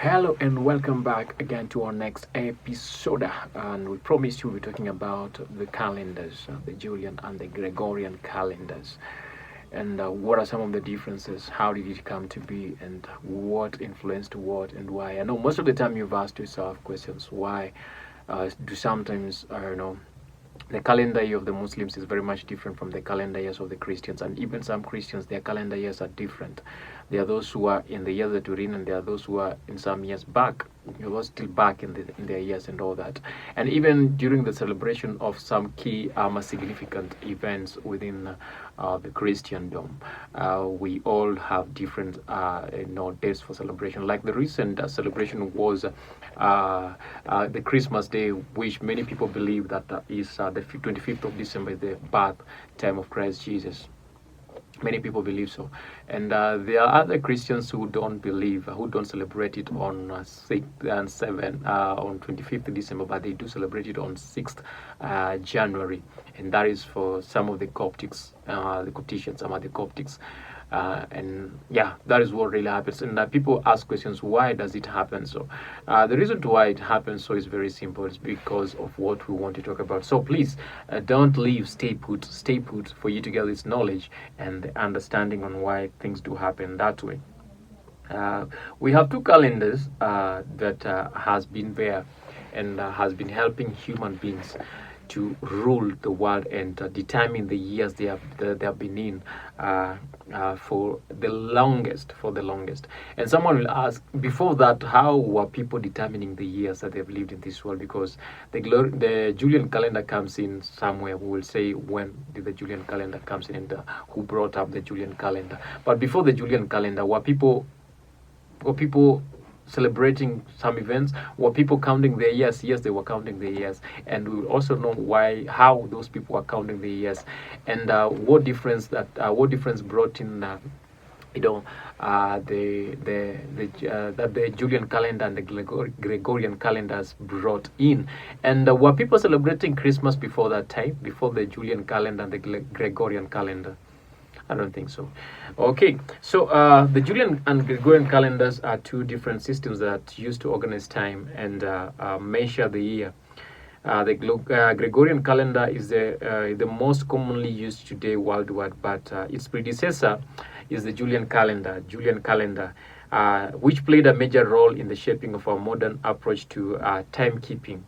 Hello and welcome back again to our next episode. And we promised you we're talking about the calendars, the Julian and the Gregorian calendars. And what are some of the differences? How did it come to be? And what influenced what and why? I know most of the time you've asked yourself questions. Why do sometimes, the calendar year of the Muslims is very much different from the calendar years of the Christians, and even some Christians, their calendar years are different. There are those who are in the years that we're in, and there are those who are in some years back. Those still back in their years and all that. And even during the celebration of some key significant events within the Christendom, we all have different days for celebration. Like the recent celebration was the Christmas Day, which many people believe that is the 25th of December, the birth time of Christ Jesus. Many people believe so, and there are other Christians who don't believe, who don't celebrate it on 6th and 7th, on 25th December, but they do celebrate it on 6th January, and that is for some of the Coptics, the Copticians, some of the Coptics. And yeah, that is what really happens. And people ask questions, why does it happen so? The reason to why it happens so is very simple. It's because of what we want to talk about. So please don't leave. Stay put for you to get this knowledge and the understanding on why things do happen that way. We have two calendars that has been there and has been helping human beings to rule the world and determine the years they have been in for the longest. And someone will ask, before that, how were people determining the years that they've lived in this world? Because the Julian calendar comes in somewhere. We will say, when did the Julian calendar comes in, and who brought up the Julian calendar? But before the Julian calendar, were people celebrating some events? Were people counting their years? Yes, they were counting their years, and we will also know how those people were counting their years, and what difference brought in that the Julian calendar and the Gregorian calendars brought in. And were people celebrating Christmas before that time, before the Julian calendar and the Gregorian calendar? I don't think so. Okay, so the Julian and Gregorian calendars are two different systems that used to organize time and measure the year. The Gregorian calendar is the most commonly used today worldwide, but its predecessor is the Julian calendar, which played a major role in the shaping of our modern approach to timekeeping.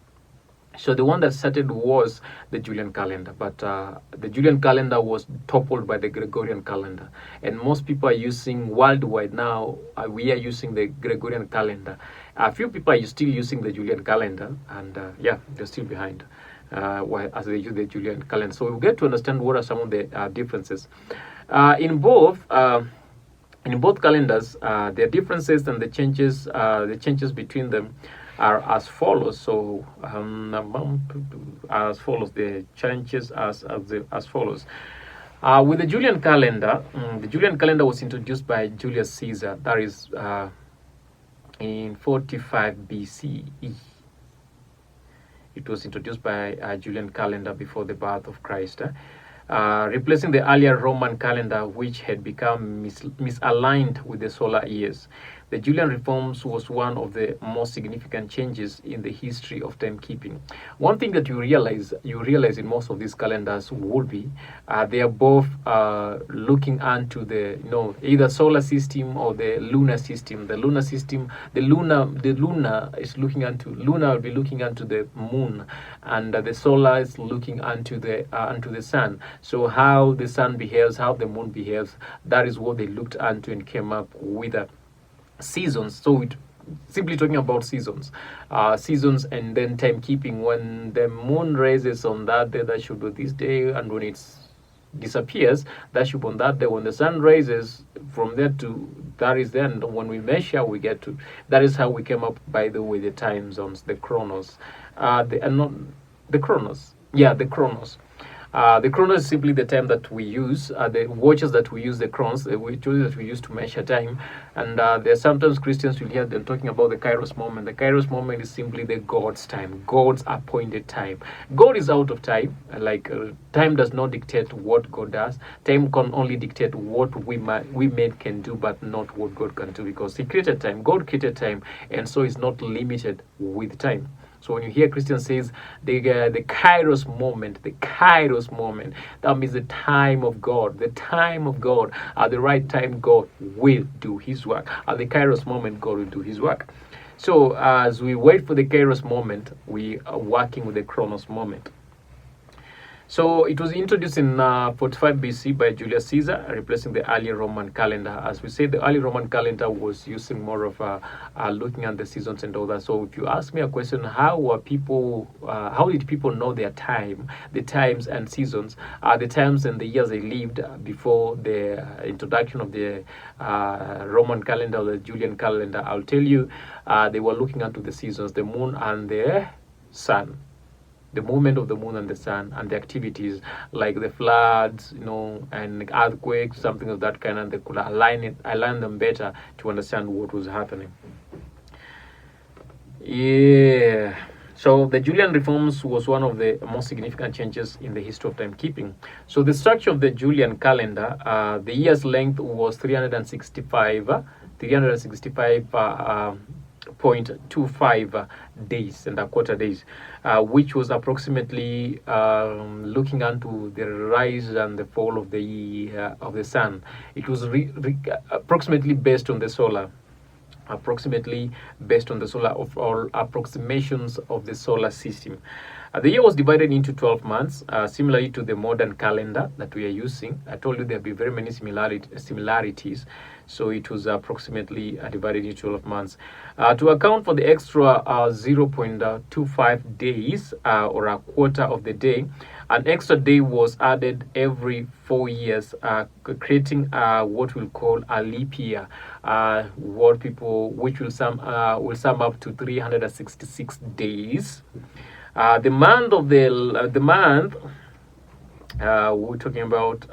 So the one that started was the Julian calendar, but the Julian calendar was toppled by the Gregorian calendar, and most people are using worldwide now. We are using the Gregorian calendar. A few people are still using the Julian calendar, and they're still behind as they use the Julian calendar. So we'll get to understand what are some of the differences in both. In both calendars, there are differences, and the changes between them are as follows. So as follows, the changes as follows. With the Julian calendar, the Julian calendar was introduced by Julius Caesar. That is in 45 BCE. It was introduced by Julian calendar before the birth of Christ, replacing the earlier Roman calendar, which had become misaligned with the solar years. The Julian reforms was one of the most significant changes in the history of timekeeping. One thing that you realize in most of these calendars would be they are both looking onto the either solar system or the lunar system. The lunar is looking onto lunar will be looking onto the moon, and the solar is looking onto the sun. So how the sun behaves, how the moon behaves, that is what they looked onto and came up with seasons. So it simply talking about seasons, and then timekeeping. When the moon rises on that day, that should be this day, and when it disappears, that should be on that day. When the sun rises, from there to that is then when we measure, we get to that is how we came up, by the way, the time zones, the chronos, the chronos. The chronos is simply the time that we use, the watches that we use, the chronos, which that we use to measure time. And there are sometimes Christians will hear them talking about the Kairos moment. The Kairos moment is simply the God's time, God's appointed time. God is out of time. Time does not dictate what God does. Time can only dictate what we men can do, but not what God can do, because He created time. God created time, and so it's not limited with time. So when you hear Christians says the Kairos moment, that means the time of God. The time of God. At the right time, God will do His work. At the Kairos moment, God will do His work. So as we wait for the Kairos moment, we are working with the Chronos moment. So it was introduced in 45 BC by Julius Caesar, replacing the early Roman calendar. As we say, the early Roman calendar was using more of looking at the seasons and all that. So if you ask me a question, how did people know their time, the times and seasons, the times and the years they lived before the introduction of the Roman calendar, the Julian calendar? I'll tell you, they were looking into the seasons, the moon and the sun. The movement of the moon and the sun, and the activities like the floods, and earthquakes, something of that kind, and they could align them better to understand what was happening. Yeah. So the Julian reforms was one of the most significant changes in the history of timekeeping. So the structure of the Julian calendar, the year's length was 365.25 days and a quarter days, which was approximately looking into the rise and the fall of the sun. It was approximately based on the solar. Of all approximations of the solar system. The year was divided into 12 months, similarly to the modern calendar that we are using. I told you there will be very many similarities. So it was approximately divided into 12 months. To account for the extra 0.25 days, or a quarter of the day, an extra day was added every 4 years, creating what we'll call a leap year, which will sum up to 366 days. The month we're talking about.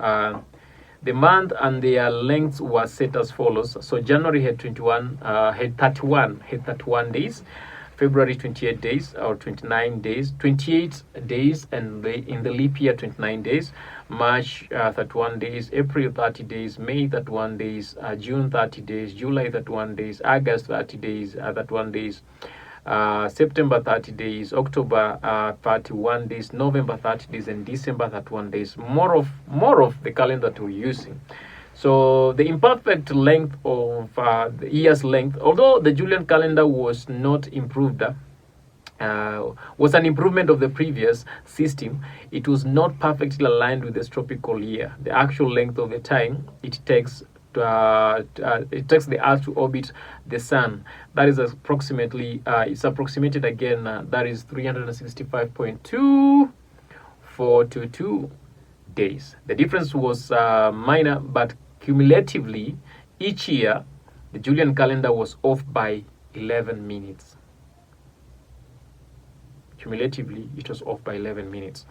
The month and their lengths were set as follows. So January had 31 days, February 28 days or 29 days, 28 days, and in the leap year 29 days, March 31 days, April 30 days, May 31 days, June 30 days, July 31 days, August 30 days, 31 days, September 30 days, October 31 days, November 30 days, and December 31 days. More of the calendar that we're using. So the imperfect length of the year's length, although the Julian calendar was not improved, was an improvement of the previous system, it was not perfectly aligned with the tropical year. The actual length of the time it takes the Earth to orbit the Sun, that is approximately it's approximated again, that is 365.2422 days. The difference was minor, but cumulatively each year the Julian calendar was off by 11 minutes. Cumulatively it was off by 11 minutes.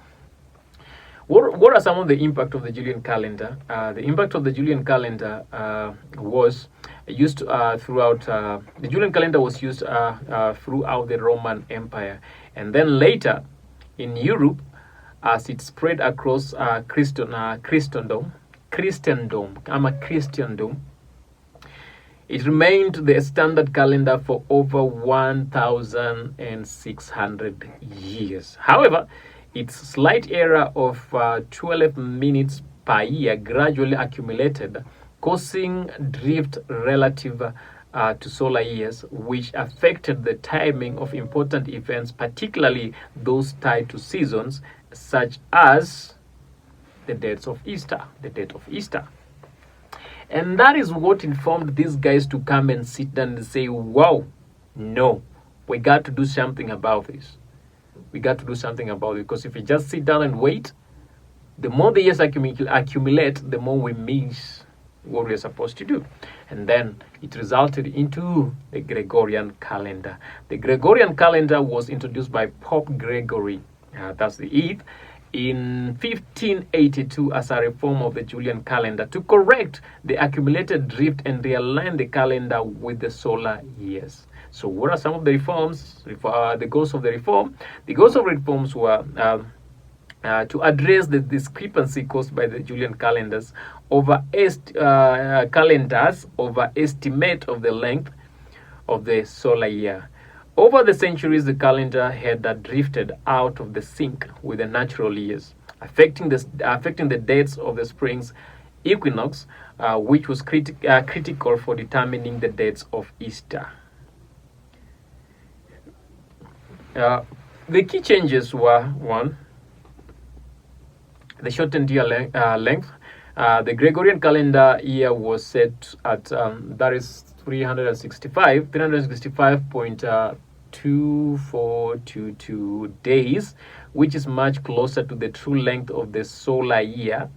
What are some of the impact of the Julian calendar? The impact of the Julian calendar was used throughout. The Julian calendar was used throughout the Roman Empire, and then later in Europe, as it spread across Christendom. It remained the standard calendar for over 1,600 years. However, its slight error of 12 minutes per year gradually accumulated, causing drift relative to solar years, which affected the timing of important events, particularly those tied to seasons, such as the date of Easter. And that is what informed these guys to come and sit down and say, wow, no, we got to do something about this. Because if we just sit down and wait, the more the years accumulate, the more we miss what we're supposed to do. And then it resulted into the Gregorian calendar. The Gregorian calendar was introduced by Pope Gregory, that's the 8th, in 1582 as a reform of the Julian calendar to correct the accumulated drift and realign the calendar with the solar years. So what are some of the reforms? The goals of the reform? The goals of reforms were to address the discrepancy caused by the Julian calendars over estimate of the length of the solar year. Over the centuries, the calendar had drifted out of the sync with the natural years, affecting the dates of the spring's equinox, which was critical for determining the dates of Easter. The key changes were: one, the shortened year length. The Gregorian calendar year was set at that is 365.2422 days, which is much closer to the true length of the solar year,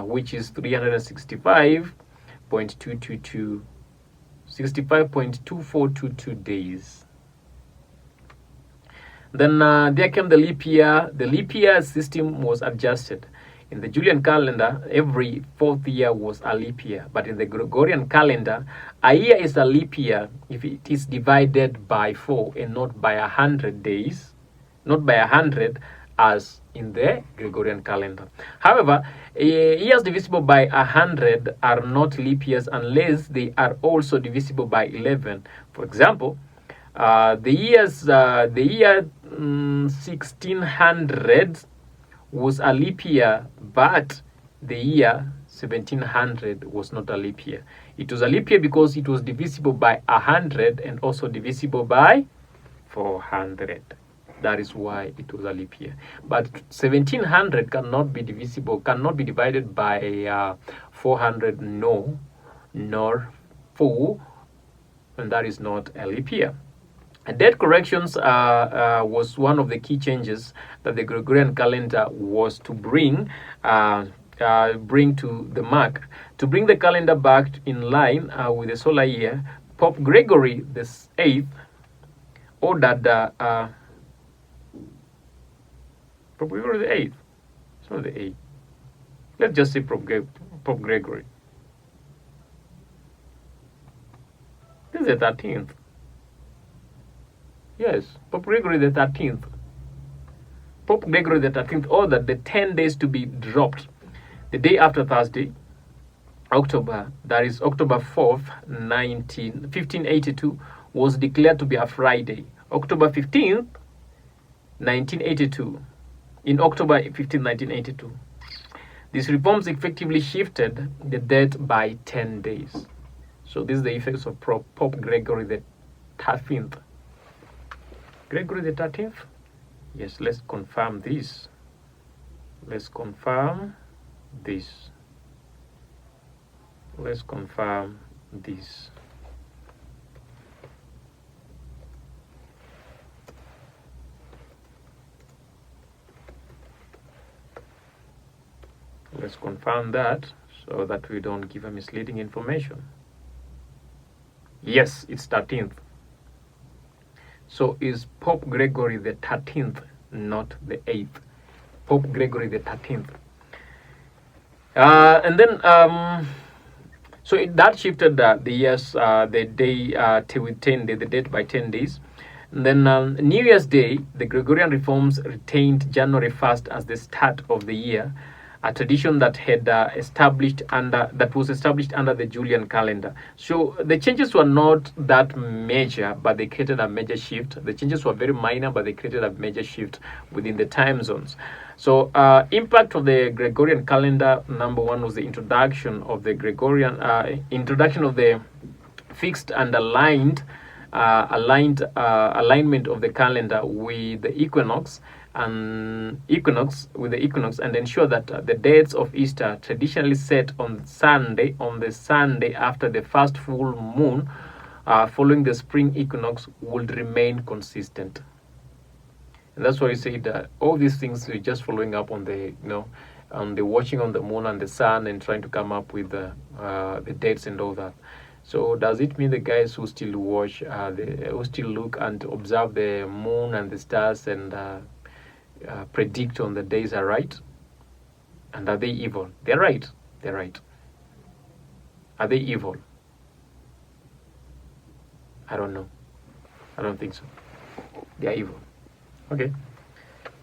which is 65.2422 days. Then there came the leap year. The leap year system was adjusted. In the Julian calendar, every fourth year was a leap year. But in the Gregorian calendar, a year is a leap year if it is divided by 4 and not by 100 days, not by 100 as in the Gregorian calendar. However, years divisible by 100 are not leap years unless they are also divisible by 11. For example, the year 1600 was a leap year, but the year 1700 was not a leap year. It was a leap year because it was divisible by 100 and also divisible by 400. That is why it was a leap year. But 1700 cannot be divided by 400, no, nor 4, and that is not a leap year. Date corrections was one of the key changes that the Gregorian calendar was to bring to the mark. To bring the calendar back in line with the solar year, Pope Gregory the VIII ordered Pope Gregory the VIII. It's not the 8th. Let's just say Pope Gregory. This is the 13th. Yes, Pope Gregory the 13th. Pope Gregory the 13th ordered the 10 days to be dropped. The day after Thursday, October 4th, 1582, was declared to be a Friday. October 15th, 1982. In October 1982. These reforms effectively shifted the date by 10 days. So this is the effects of Pope Gregory the 13th. Gregory the 13th? Yes, let's confirm this. Let's confirm this. Let's confirm this. Let's confirm that so that we don't give a misleading information. Yes, it's 13th. So is Pope Gregory the 13th, not the 8th. Pope Gregory the 13th. And then, so that shifted the years, the day with 10 days, the date by 10 days. And then New Year's Day, the Gregorian reforms retained January 1st as the start of the year, a tradition that was established under the Julian calendar. So the changes were not that major, but they created a major shift. The changes were very minor, but they created a major shift within the time zones. So impact of the Gregorian calendar, number one, was the introduction of the fixed and alignment of the calendar with the equinox, and ensure that the dates of Easter, traditionally set on the Sunday after the first full moon following the spring equinox, would remain consistent. And that's why you say that all these things are just following up on the on the watching on the moon and the sun and trying to come up with the dates and all that. So does it mean the guys who still watch, who still look and observe the moon and the stars and predict on the days are right? And are they evil? They're right. They're right. Are they evil? I don't know. I don't think so. They are evil. Okay.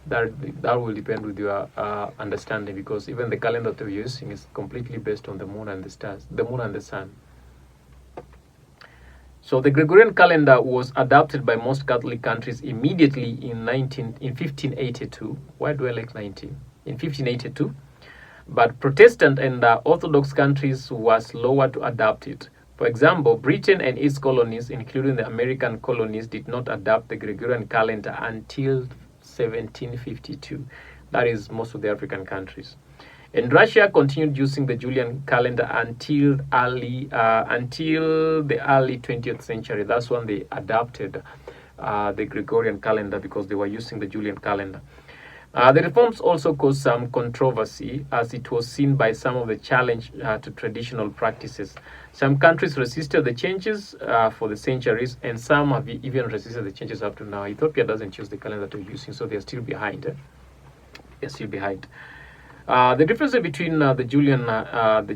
That will depend with your understanding, because even the calendar that we're using is completely based on the moon and the stars, the moon and the sun. So the Gregorian calendar was adopted by most Catholic countries immediately in 1582. Why do I like 19? In 1582. But Protestant and Orthodox countries were slower to adopt it. For example, Britain and its colonies, including the American colonies, did not adopt the Gregorian calendar until 1752. That is most of the African countries. And Russia continued using the Julian calendar until the early 20th century. That's when they adopted the Gregorian calendar, because they were using the Julian calendar. The reforms also caused some controversy, as it was seen by some of the challenge to traditional practices. Some countries resisted the changes for the centuries, and some have even resisted the changes up to now. Ethiopia doesn't use the calendar they're using, so they're still behind. They're still behind. The difference between the Julian and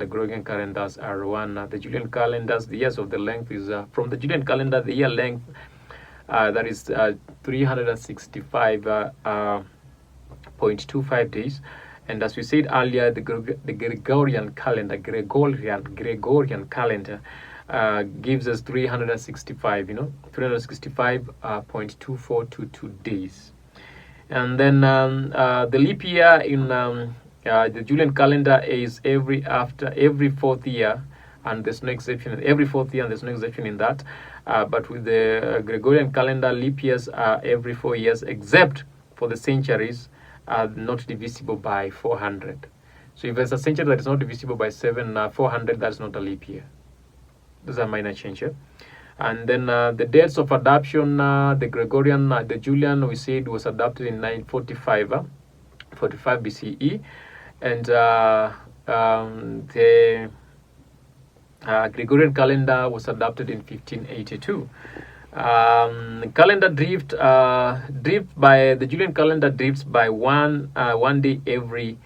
the Gregorian calendars are one. The Julian calendars, the years of the length is from the Julian calendar, the year length that is 365.25 days, and as we said earlier, the Gregorian calendar, Gregorian calendar gives us 365, 365.2422 days. And then the leap year in the Julian calendar is every fourth year, and there's no exception. Every fourth year, and there's no exception in that. But with the Gregorian calendar, leap years are every 4 years, except for the centuries are not divisible by 400. So if there's a century that is not divisible by 400, that's not a leap year. Those are minor changes. And then the dates of adoption, the Gregorian, the Julian, we said was adopted in 945, 45 BCE, and the Gregorian calendar was adopted in 1582. Calendar drift by the Julian calendar drifts by one day every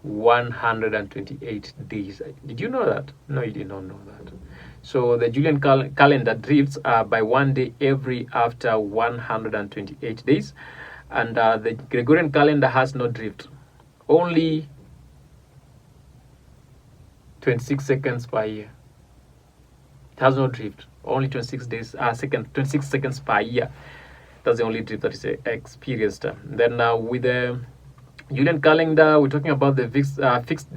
128 days. Did you know that? No, you did not know that. So the Julian calendar drifts by 1 day after 128 days, and the Gregorian calendar has no drift, only 26 seconds per year. It has no drift, only 26 seconds per year. That's the only drift that is experienced. Then with the Julian calendar, we're talking about the fixed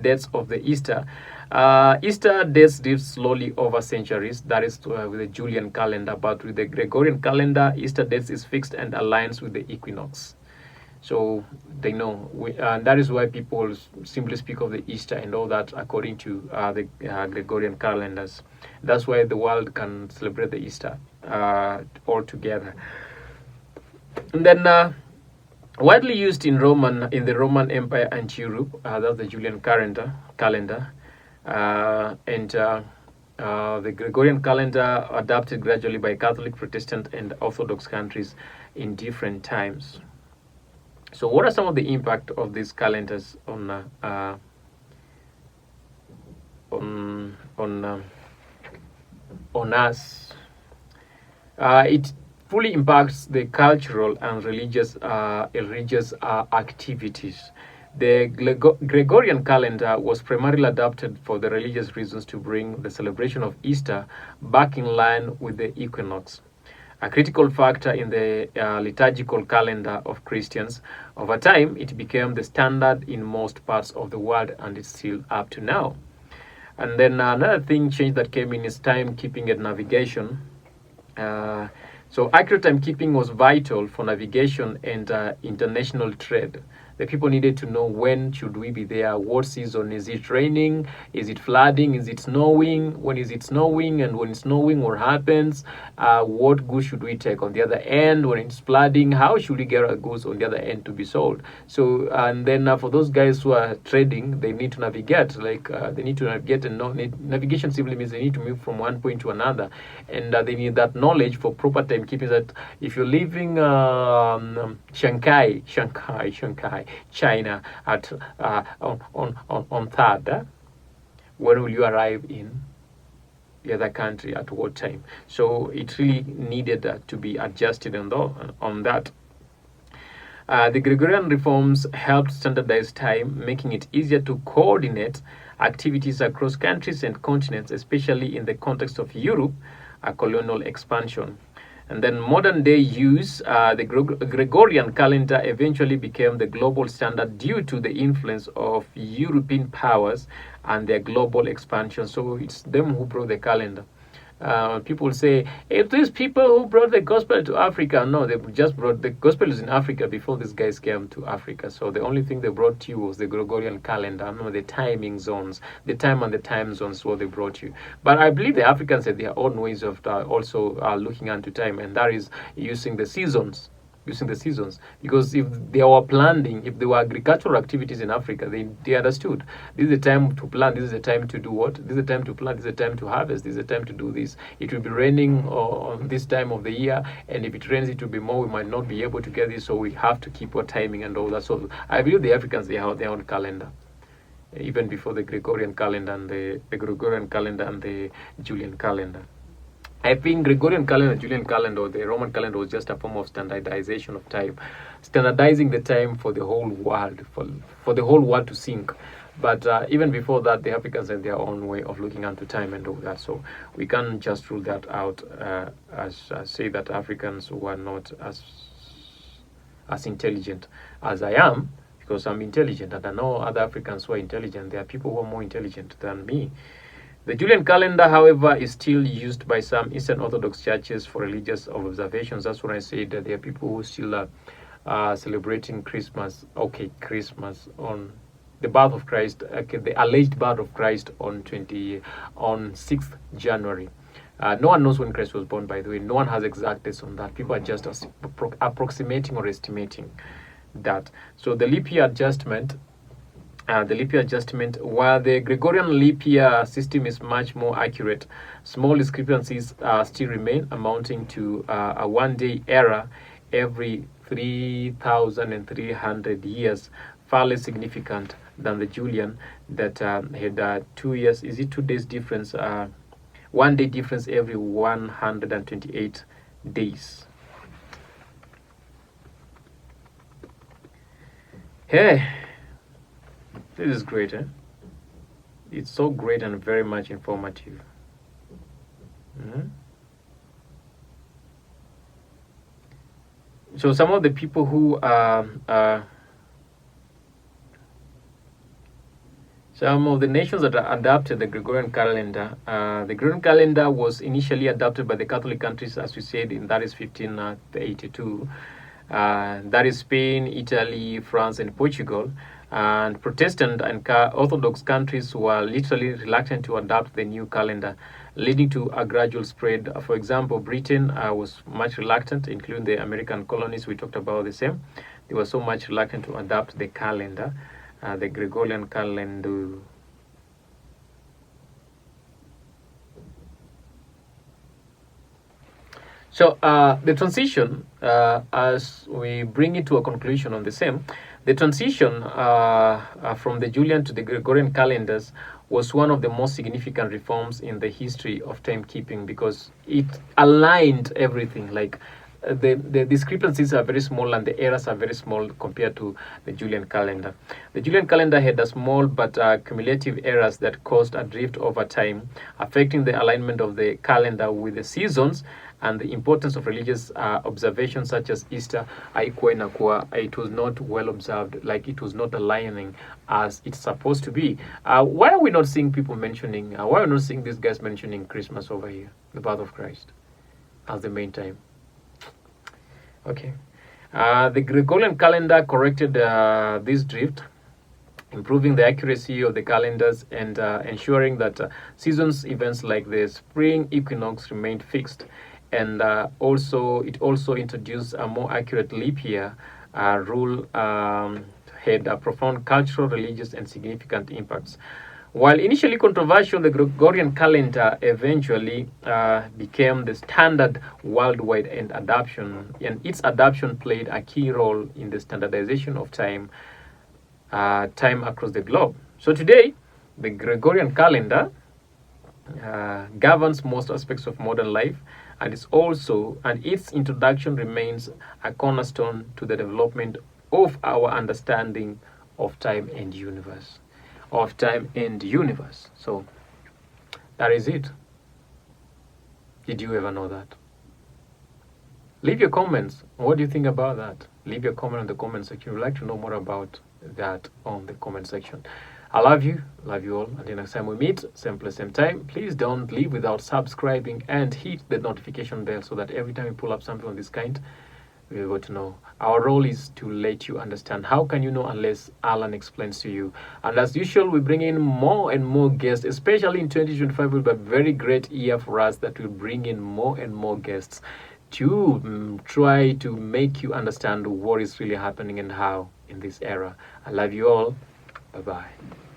dates of the Easter. Easter dates drift slowly over centuries. That is with the Julian calendar. But with the Gregorian calendar, Easter dates is fixed and aligns with the equinox. So they know. And that is why people simply speak of the Easter and all that according to the Gregorian calendars. That's why the world can celebrate the Easter all together. And then widely used in the Roman Empire and Europe, that's the Julian calendar. And the Gregorian calendar adapted gradually by Catholic, Protestant, and Orthodox countries in different times. So, what are some of the impact of these calendars on us? It fully impacts the cultural and religious activities. The Gregorian calendar was primarily adopted for the religious reasons to bring the celebration of Easter back in line with the equinox, a critical factor in the liturgical calendar of Christians. Over time, it became the standard in most parts of the world, and it's still up to now. And then another change that came in is timekeeping and navigation. So accurate timekeeping was vital for navigation and international trade. The people needed to know when should we be there, what season, is it raining, is it flooding, is it snowing, when is it snowing, and when it's snowing, what happens, what goods should we take on the other end, when it's flooding, how should we get our goods on the other end to be sold. So, and then for those guys who are trading, they need to navigate, like they need to navigate, and navigation simply means they need to move from one point to another, and they need that knowledge for proper timekeeping. That if you're leaving Shanghai, China at on third, when will you arrive in the other country at what time? So it really needed to be adjusted on that. The Gregorian reforms helped standardize time, making it easier to coordinate activities across countries and continents, especially in the context of Europe, colonial expansion. And then modern day use, the Gregorian calendar eventually became the global standard due to the influence of European powers and their global expansion. So it's them who brought the calendar. People say, if these people who brought the gospel to Africa, no, they just brought the gospel is in Africa before these guys came to Africa. So the only thing they brought to you was the Gregorian calendar, no, the timing zones, the time and the time zones, what they brought you. But I believe the Africans had their own ways of also looking into time, and that is using the seasons. Because if they were planting, if there were agricultural activities in Africa, they understood this is the time to plant, this is the time to do what, this is the time to plant, this is the time to harvest, this is the time to do this. It will be raining on this time of the year, and if it rains it will be more, we might not be able to get this, so we have to keep our timing and all that. So I believe the Africans, they have their own calendar, even before the Gregorian calendar and the Gregorian calendar and the Julian calendar. I think Gregorian calendar, Julian calendar, or the Roman calendar was just a form of standardization of time, standardizing the time for the whole world, for the whole world to sync. But even before that, the Africans had their own way of looking into time and all that. So we can't just rule that out as say that Africans were not as intelligent as I am, because I'm intelligent, and I know other Africans who are intelligent. There are people who are more intelligent than me. The Julian calendar, however, is still used by some Eastern Orthodox churches for religious observations. That's when I said that there are people who still are celebrating Christmas. Okay, Christmas on the birth of Christ, the alleged birth of Christ on 6th January. No one knows when Christ was born, by the way. No one has exact dates on that. People are just approximating or estimating that. So the leap year adjustment, while the Gregorian leap year system is much more accurate, small discrepancies still remain, amounting to a one-day error every 3,300 years, far less significant than the Julian that had 2 years. Is it 2 days difference? 1 day difference every 128 days. Hey. This is great, eh? It's so great and very much informative. So some of the people who some of the nations that adopted the Gregorian calendar, the Gregorian calendar was initially adopted by the Catholic countries, as we said, in that is 1582. That is Spain, Italy, France, and Portugal. And Protestant and Orthodox countries were literally reluctant to adopt the new calendar, leading to a gradual spread. For example, Britain was much reluctant, including the American colonies. We talked about the same. They were so much reluctant to adopt the calendar, the Gregorian calendar. So the transition, as we bring it to a conclusion on the same, the transition from the Julian to the Gregorian calendars was one of the most significant reforms in the history of timekeeping, because it aligned everything. Like the discrepancies are very small and the errors are very small compared to the Julian calendar. The Julian calendar had a small but cumulative errors that caused a drift over time, affecting the alignment of the calendar with the seasons and the importance of religious observations such as Easter. It was not well observed, like it was not aligning as it's supposed to be. Why are we not seeing people mentioning, why are we not seeing these guys mentioning Christmas over here, the birth of Christ, as the main time? Okay. The Gregorian calendar corrected this drift, improving the accuracy of the calendars and ensuring that seasons events like the spring equinox remained fixed. And it also introduced a more accurate leap year rule, had profound cultural, religious, and significant impacts. While initially controversial, the Gregorian calendar eventually became the standard worldwide, and its adoption played a key role in the standardization of time across the globe. So today, the Gregorian calendar governs most aspects of modern life, and its introduction remains a cornerstone to the development of our understanding of time and universe. So that is it. Did you ever know that? Leave your comments. What do you think about that? Leave your comment in the comment section. We'd like to know more about that on the comment section. I love you all. Until next time we meet, same place, same time. Please don't leave without subscribing and hit the notification bell so that every time we pull up something of this kind, we're able to know. Our role is to let you understand. How can you know unless Alan explains to you? And as usual, we bring in more and more guests, especially in 2025 will be a very great year for us that will bring in more and more guests to try to make you understand what is really happening and how in this era. I love you all. Bye-bye.